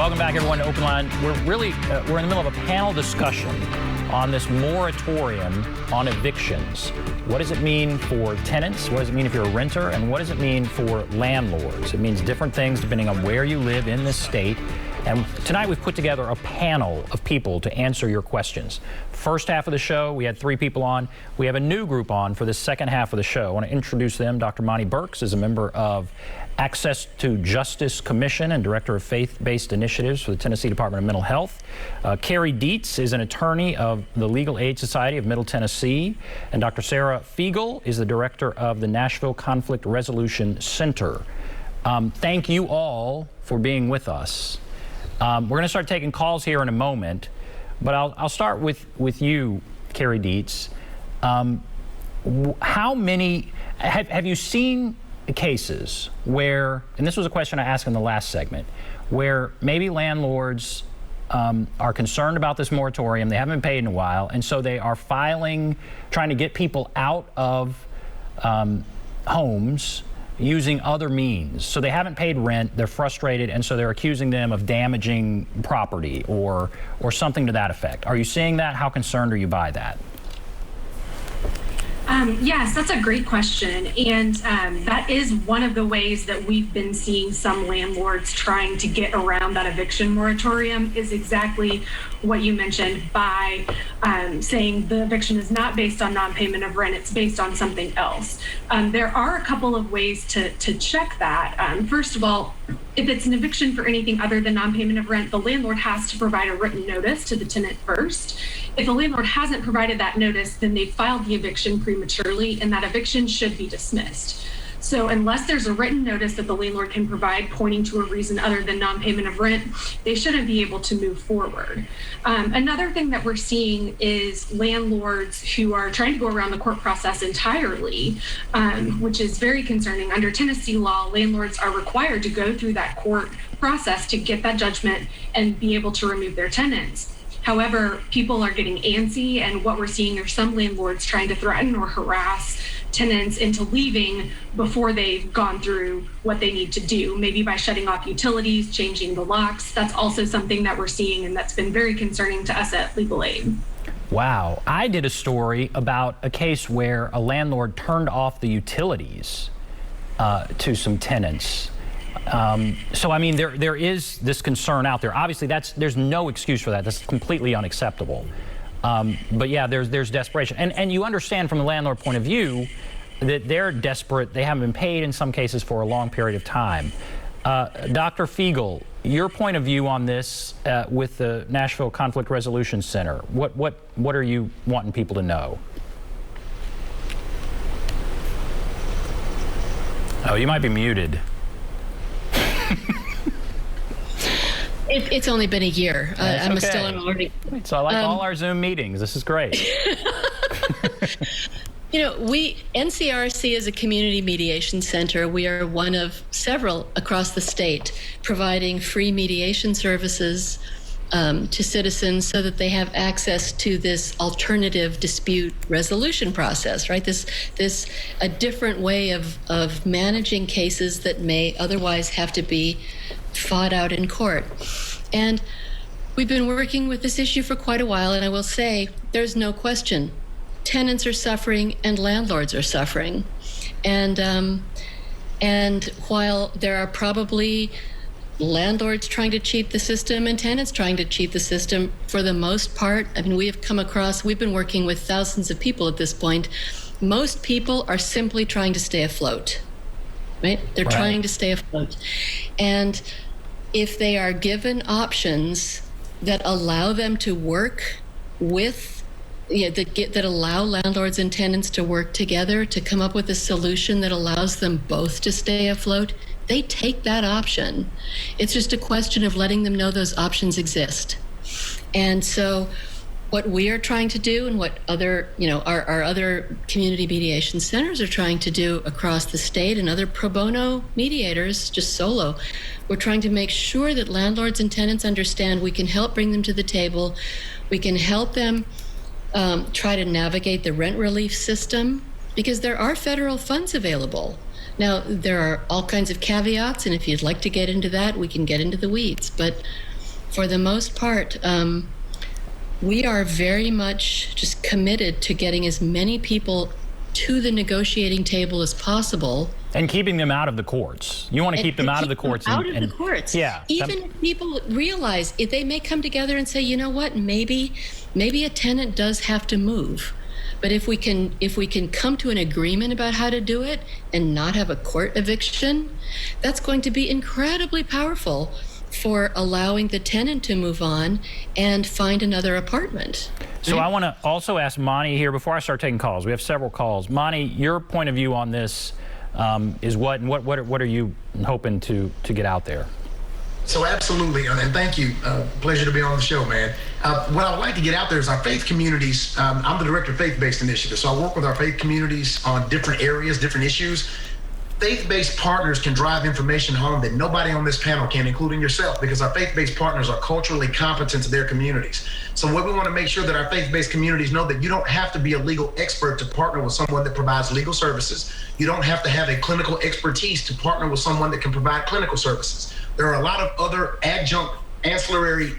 Welcome back, everyone, to Open Line. We're in the middle of a panel discussion on this moratorium on evictions. What does it mean for tenants? What does it mean if you're a renter? And what does it mean for landlords? It means different things depending on where you live in this state. And tonight we've put together a panel of people to answer your questions. First half of the show, we had 3 people on. We have a new group on for the second half of the show. I want to introduce them. Dr. Monty Burks is a member of Access to Justice Commission and Director of Faith-Based Initiatives for the Tennessee Department of Mental Health. Carrie Dietz is an attorney of the Legal Aid Society of Middle Tennessee. And Dr. Sarah Fiegel is the Director of the Nashville Conflict Resolution Center. Thank you all for being with us. We're going to start taking calls here in a moment, but I'll start with you, Carrie Dietz. How many, have you seen cases where, and this was a question I asked in the last segment, where maybe landlords are concerned about this moratorium, they haven't been paid in a while, and so they are filing, trying to get people out of homes using other means. So they haven't paid rent, they're frustrated, and so they're accusing them of damaging property or something to that effect. Are you seeing that? How concerned are you by that? Yes, that's a great question. And that is one of the ways that we've been seeing some landlords trying to get around that eviction moratorium is exactly what you mentioned by saying the eviction is not based on non-payment of rent, it's based on something else. There are a couple of ways to check that. First of all, if it's an eviction for anything other than non-payment of rent, the landlord has to provide a written notice to the tenant first. If the landlord hasn't provided that notice, then they filed the eviction prematurely, and that eviction should be dismissed. So unless there's a written notice that the landlord can provide pointing to a reason other than non-payment of rent, they shouldn't be able to move forward. Another thing that we're seeing is landlords who are trying to go around the court process entirely, which is very concerning. Under Tennessee law, landlords are required to go through that court process to get that judgment and be able to remove their tenants. However, people are getting antsy, and what we're seeing are some landlords trying to threaten or harass tenants into leaving before they've gone through what they need to do, maybe by shutting off utilities, changing the locks. That's also something that we're seeing, and that's been very concerning to us at Legal Aid. Wow. I did a story about a case where a landlord turned off the utilities to some tenants. So, I mean, there is this concern out there. Obviously, there's no excuse for that. That's completely unacceptable. But yeah, there's desperation. And you understand from the landlord point of view that they're desperate. They haven't been paid in some cases for a long period of time. Dr. Fiegel, your point of view on this with the Nashville Conflict Resolution Center, what are you wanting people to know? Oh, you might be muted. It's only been a year. I'm okay. still learning. So I like all our Zoom meetings. This is great. You know, NCRC is a community mediation center. We are one of several across the state providing free mediation services to citizens so that they have access to this alternative dispute resolution process, right? This a different way of managing cases that may otherwise have to be fought out in court. And we've been working with this issue for quite a while, and I will say there's no question. Tenants are suffering and landlords are suffering. And while there are probably landlords trying to cheat the system and tenants trying to cheat the system, for the most part, I mean, we've been working with thousands of people at this point. Most people are simply trying to stay afloat, right? They're trying to stay afloat. And if they are given options that allow them to work with, that allow landlords and tenants to work together to come up with a solution that allows them both to stay afloat, they take that option. It's just a question of letting them know those options exist. And so what we are trying to do, and what other, our other community mediation centers are trying to do across the state, and other pro bono mediators, just solo, we're trying to make sure that landlords and tenants understand we can help bring them to the table. We can help them try to navigate the rent relief system, because there are federal funds available. Now, there are all kinds of caveats, and if you'd like to get into that, we can get into the weeds. But for the most part, we are very much just committed to getting as many people to the negotiating table as possible. And keeping them out of the courts. You want to keep them out of the courts. Out of the courts. Yeah. Even if people realize, if they may come together and say, you know what, maybe a tenant does have to move. But if we can come to an agreement about how to do it and not have a court eviction, that's going to be incredibly powerful for allowing the tenant to move on and find another apartment. So I want to also ask Monty here before I start taking calls. We have several calls. Monty, your point of view on this is what, and what are you hoping to get out there? So absolutely, and thank you. Pleasure to be on the show, man. What I would like to get out there is our faith communities. I'm the director of faith-based initiatives, so I work with our faith communities on different areas, different issues. Faith-based partners can drive information home that nobody on this panel can, including yourself, because our faith-based partners are culturally competent to their communities. So what we want to make sure that our faith-based communities know that you don't have to be a legal expert to partner with someone that provides legal services. You don't have to have a clinical expertise to partner with someone that can provide clinical services. There are a lot of other adjunct ancillary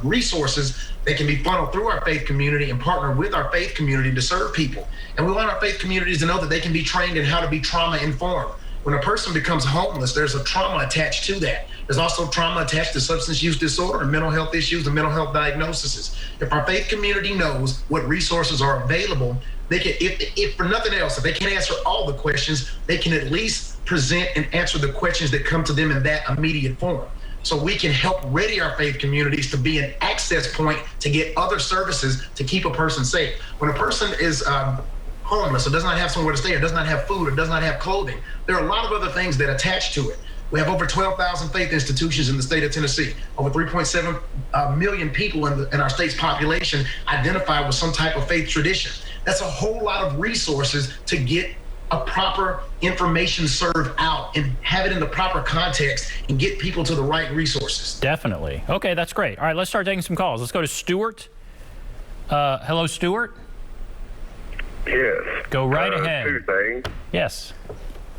resources that can be funneled through our faith community and partner with our faith community to serve people. And we want our faith communities to know that they can be trained in how to be trauma informed. When a person becomes homeless, there's a trauma attached to that. There's also trauma attached to substance use disorder and mental health issues and mental health diagnoses. If our faith community knows what resources are available, they can, if for nothing else, if they can't answer all the questions, they can at least present and answer the questions that come to them in that immediate form. So we can help ready our faith communities to be an access point to get other services to keep a person safe. When a person is homeless or does not have somewhere to stay or does not have food or does not have clothing, there are a lot of other things that attach to it. We have over 12,000 faith institutions in the state of Tennessee. Over 3.7 million people in our state's population identify with some type of faith tradition. That's a whole lot of resources to get a proper information served out and have it in the proper context and get people to the right resources. Definitely. Okay, that's great. All right, let's start taking some calls. Let's go to Stuart. Hello, Stuart. Yes. Go right ahead. Two things. Yes.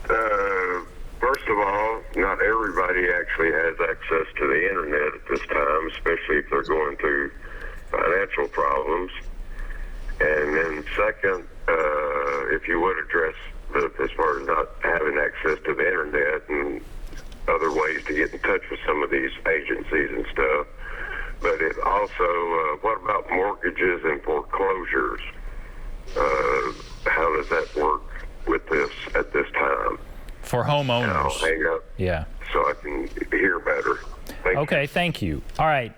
First of all, not everybody actually has access to the internet at this time, especially if they're going through financial problems. And then second, if you would address as far as not having access to the internet and other ways to get in touch with some of these agencies and stuff. But it also, what about mortgages and foreclosures? How does that work with this at this time? For homeowners. And I'll hang up. Yeah. So I can hear better. Okay, thank you. All right.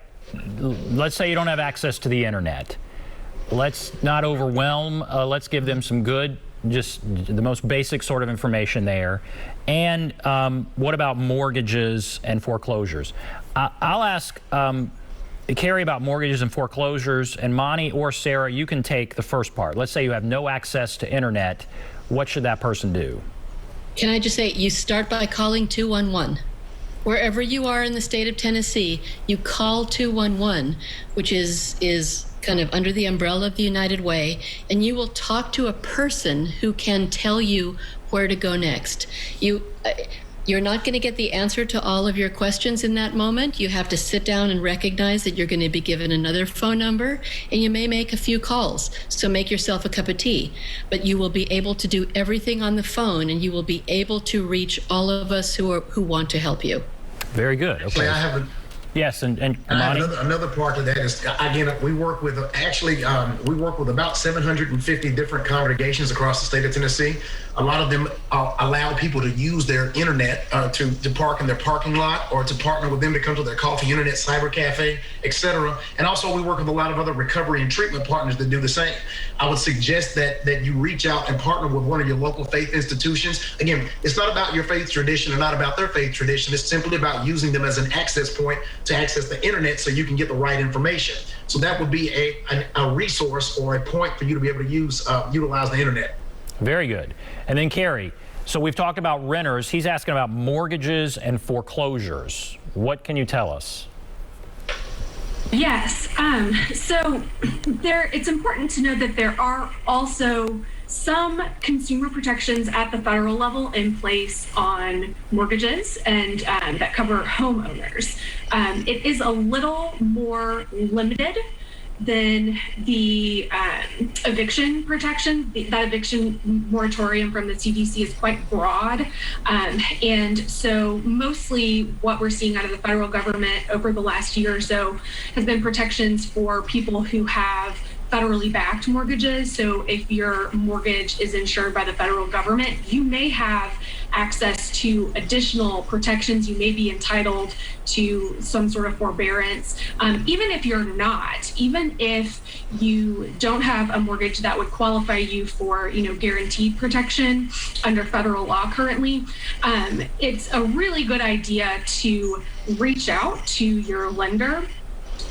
Let's say you don't have access to the internet. Let's not overwhelm. Let's give them some good, just the most basic sort of information there. And what about mortgages and foreclosures? I'll ask Carrie about mortgages and foreclosures, and Monty or Sarah, you can take the first part. Let's say you have no access to internet. What should that person do? Can I just say, you start by calling 211. Wherever you are in the state of Tennessee, you call 211, which is kind of under the umbrella of the United Way, and you will talk to a person who can tell you where to go next. You're not going to get the answer to all of your questions in that moment. You have to sit down and recognize that you're going to be given another phone number, and you may make a few calls. So make yourself a cup of tea. But you will be able to do everything on the phone, and you will be able to reach all of us who want to help you. Very good. Okay. I have Yes, and I have another part of that is, again, we work with about 750 different congregations across the state of Tennessee. A lot of them allow people to use their internet to park in their parking lot, or to partner with them to come to their coffee internet cyber cafe, etc. And also we work with a lot of other recovery and treatment partners that do the same. I would suggest that you reach out and partner with one of your local faith institutions. Again, it's not about your faith tradition or not about their faith tradition. It's simply about using them as an access point to access the internet so you can get the right information. So that would be a resource or a point for you to be able to utilize the internet. Very good. And then Carrie, so we've talked about renters. He's asking about mortgages and foreclosures. What can you tell us? Yes. So it's important to know that there are also some consumer protections at the federal level in place on mortgages and that cover homeowners. It is a little more limited than the eviction protection. That eviction moratorium from the CDC is quite broad. And so mostly what we're seeing out of the federal government over the last year or so has been protections for people who have federally backed mortgages. So if your mortgage is insured by the federal government, you may have access to additional protections. You may be entitled to some sort of forbearance. Even if you're not, even if you don't have a mortgage that would qualify you for, guaranteed protection under federal law currently, it's a really good idea to reach out to your lender,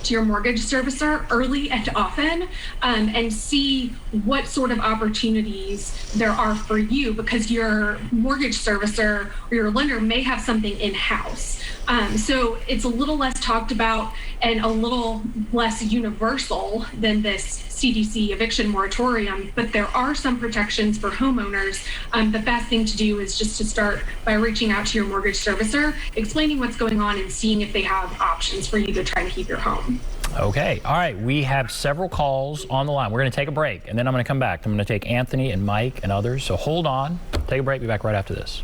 to your mortgage servicer early and often, and see what sort of opportunities there are for you, because your mortgage servicer or your lender may have something in-house. So it's a little less talked about and a little less universal than this CDC eviction moratorium, but there are some protections for homeowners. The best thing to do is just to start by reaching out to your mortgage servicer, explaining what's going on and seeing if they have options for you to try to keep your home. Okay. All right. We have several calls on the line. We're going to take a break, and then I'm going to come back. I'm going to take Anthony and Mike and others. So hold on. Take a break. Be back right after this.